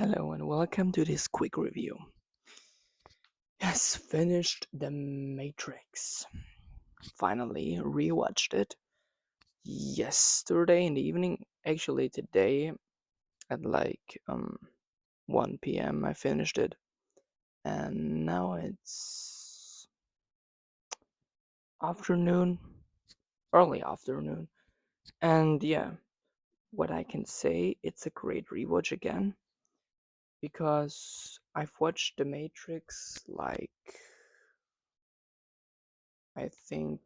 Hello and welcome to this quick review. Yes, finished The Matrix. Finally rewatched it yesterday in the evening. Actually, today at 1 p.m. I finished it, and now it's afternoon, early afternoon. And yeah, what I can say, it's a great rewatch again because I've watched The Matrix I think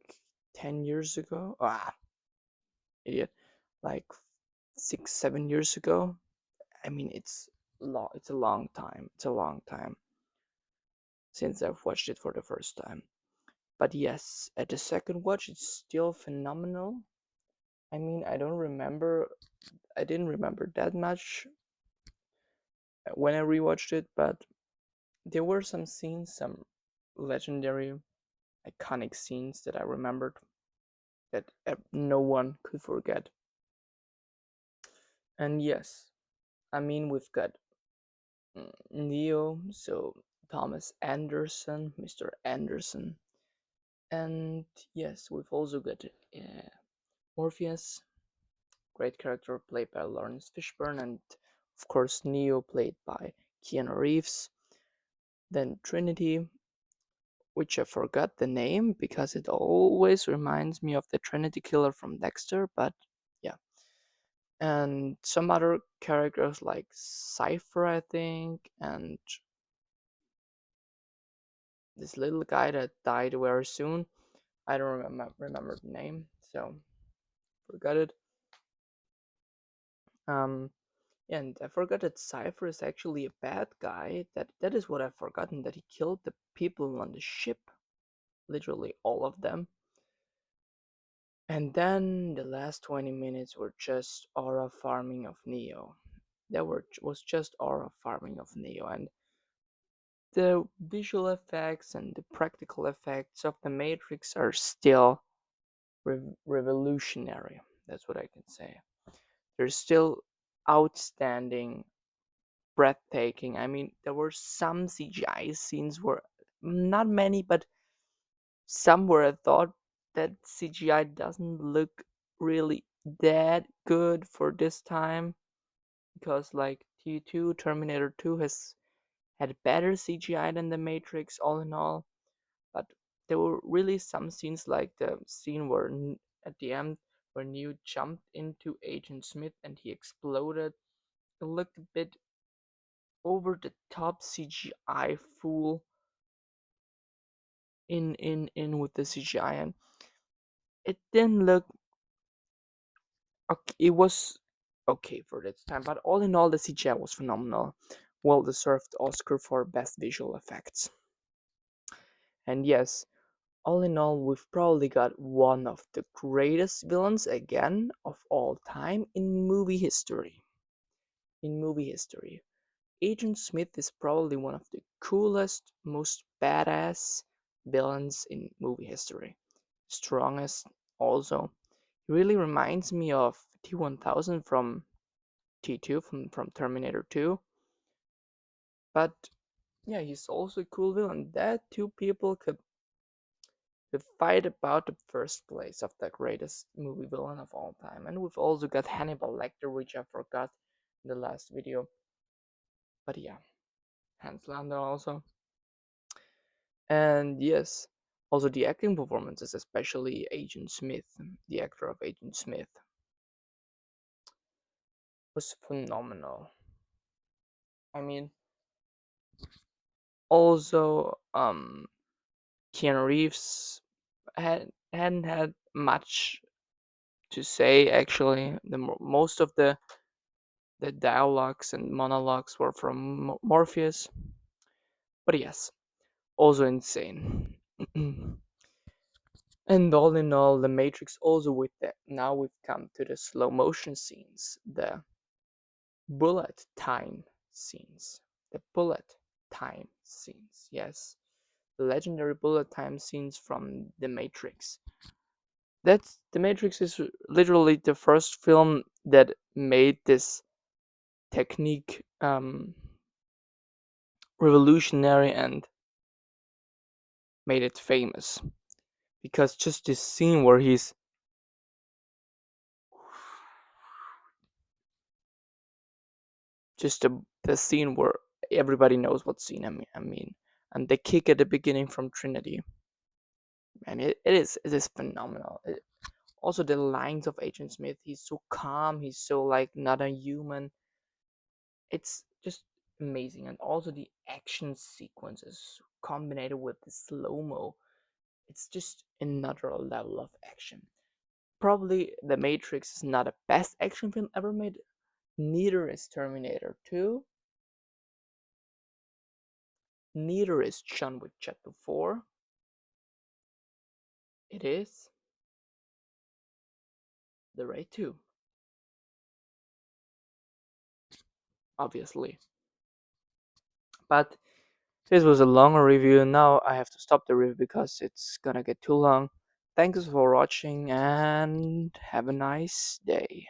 10 years ago. Idiot. Like 6, 7 years ago. I mean, it's a long time. It's a long time since I've watched it for the first time. But yes, at the second watch, it's still phenomenal. I mean, I didn't remember that much when I rewatched it, but there were some scenes, some legendary, iconic scenes that I remembered that no one could forget. And yes, I mean, we've got Neo, so Thomas Anderson, Mr. Anderson. And yes, we've also got Morpheus, great character played by Lawrence Fishburne, and of course Neo played by Keanu Reeves. Then Trinity, which I forgot the name because it always reminds me of the Trinity Killer from Dexter, but yeah. And some other characters like Cypher, I think, and this little guy that died very soon. I don't remember the name, so forgot it. Um, and I forgot that Cypher is actually a bad guy. That is what I've forgotten. That he killed the people on the ship, literally all of them. And then the last 20 minutes were just aura farming of Neo. Was just aura farming of Neo, and the visual effects and the practical effects of the Matrix are still revolutionary. That's what I can say. They're still outstanding, breathtaking. I mean, there were some CGI scenes where, not many, but some where I thought that CGI doesn't look really that good for this time, because like T2 Terminator 2 has had better CGI than The Matrix all in all. But there were really some scenes, like the scene where at the end where Neo jumped into Agent Smith and he exploded. It looked a bit over the top CGI fool in with the CGI, and it didn't look okay. It was okay for its time, but all in all, the CGI was phenomenal. Well deserved Oscar for best visual effects. And yes, all in all, we've probably got one of the greatest villains again of all time in movie history. In movie history, Agent Smith is probably one of the coolest, most badass villains in movie history. Strongest also. He really reminds me of T-1000 from T2, from Terminator 2. But yeah, he's also a cool villain. That two people could fight about the first place of the greatest movie villain of all time. And we've also got Hannibal Lecter, which I forgot in the last video. But yeah, Hans Lander also. And yes, also the acting performances, especially Agent Smith, the actor of Agent Smith, was phenomenal. I mean, also Keanu Reeves hadn't had much to say actually. Most of the dialogues and monologues were from Morpheus, but yes, also insane. And all in all, the Matrix also with that. Now we've come to the slow motion scenes, the bullet time scenes, the bullet time scenes. Yes, the legendary bullet time scenes from the Matrix. That's the Matrix is literally the first film that made this technique revolutionary and made it famous. Because just this scene where he's just the scene where everybody knows what scene I mean, and the kick at the beginning from Trinity, and it is phenomenal. Also, the lines of Agent Smith, he's so calm, he's so like not a human. It's just amazing, and also the action sequences combined with the slow mo. It's just another level of action. Probably The Matrix is not the best action film ever made. Neither is Terminator 2. Neither is John Wick Chapter 4. It is The Raid 2, obviously. But this was a longer review. Now I have to stop the review because it's gonna get too long. Thanks for watching and have a nice day.